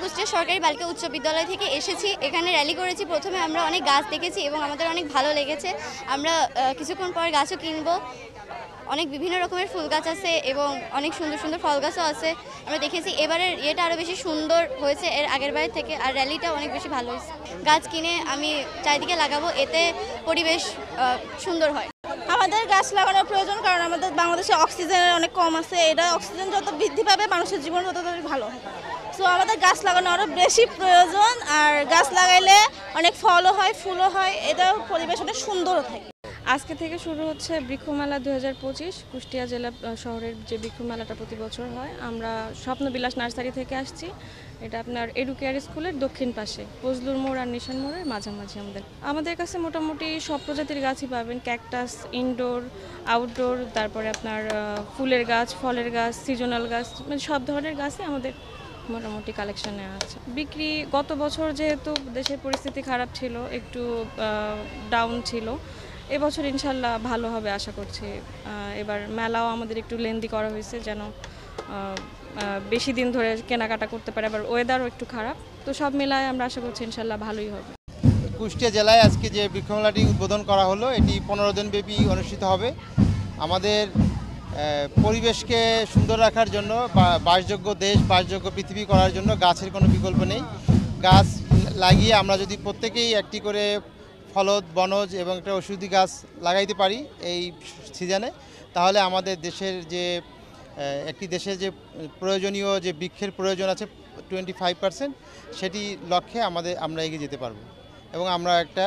কুষ্টিয়া সরকারি বালিকা উচ্চ বিদ্যালয় থেকে এসেছি। এখানে র্যালি করেছি। প্রথমে আমরা অনেক গাছ দেখেছি এবং আমাদের অনেক ভালো লেগেছে। আমরা কিছুক্ষণ পর গাছও কিনবো। অনেক বিভিন্ন রকমের ফুল গাছ আছে এবং অনেক সুন্দর সুন্দর ফল গাছও আছে। আমরা দেখেছি এবারের ইয়েটা আরও বেশি সুন্দর হয়েছে এর আগের বারের থেকে, আর র্যালিটা অনেক বেশি ভালো হয়েছে। গাছ কিনে আমি চারিদিকে লাগাবো, এতে পরিবেশ সুন্দর হয়। আমাদের গাছ লাগানোর প্রয়োজন, কারণ আমাদের বাংলাদেশে অক্সিজেনের অনেক কম আছে। এটা অক্সিজেন যত বৃদ্ধি পাবে মানুষের জীবন তত ভালো হয়। সো আমাদের গাছ লাগানো আরও বেশি প্রয়োজন, আর গাছ লাগাইলে অনেক ফলও হয়, ফুলও হয়, এটা পরিবেশ অনেক সুন্দরও থাকে। আজকে থেকে শুরু হচ্ছে বৃক্ষমেলা 2025। কুষ্টিয়া জেলা শহরের যে বৃক্ষমেলাটা প্রতি বছর হয়, আমরা স্বপ্নবিলাস নার্সারি থেকে আসছি। এটা আপনার এডুকেয়ার স্কুলের দক্ষিণ পাশে, ফজলুর মোড় আর নিশান মোড়ের মাঝামাঝি। আমাদের কাছে মোটামুটি সব প্রজাতির গাছই পাবেন, ক্যাকটাস, ইনডোর, আউটডোর, তারপরে আপনার ফুলের গাছ, ফলের গাছ, সিজনাল গাছ, মানে সব ধরনের গাছই আমাদের মোটামুটি কালেকশনে আছে। বিক্রি গত বছর যেহেতু দেশের পরিস্থিতি খারাপ ছিল, একটু ডাউন ছিল, এবছর ইনশাল্লাহ ভালো হবে আশা করছি। এবার মেলাও আমাদের একটু লেন্দি করা হয়েছে, যেন বেশি দিন ধরে কেনাকাটা করতে পারে। আবার ওয়েদারও একটু খারাপ, তো সব মিলায় আমরা আশা করছি ইনশাল্লাহ ভালোই হবে। কুষ্টিয়া জেলায় আজকে যে বৃক্ষমেলাটি উদ্বোধন করা হলো, এটি 15 দিনব্যাপী অনুষ্ঠিত হবে। আমাদের পরিবেশকে সুন্দর রাখার জন্য, বাসযোগ্য দেশ, বাসযোগ্য পৃথিবী করার জন্য গাছের কোনো বিকল্প নেই। গাছ লাগিয়ে আমরা যদি প্রত্যেকেই একটি করে ফলদ, বনজ এবং একটা ওষুধি গাছ লাগাইতে পারি এই সিজনে, তাহলে আমাদের দেশের যে একটি দেশের যে প্রয়োজনীয় যে বৃক্ষের প্রয়োজন আছে 25%, সেটি লক্ষ্যে আমরা এগিয়ে যেতে পারবো এবং আমরা একটা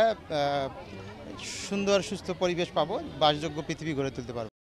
সুন্দর সুস্থ পরিবেশ পাবো, বাসযোগ্য পৃথিবী গড়ে তুলতে পারবো।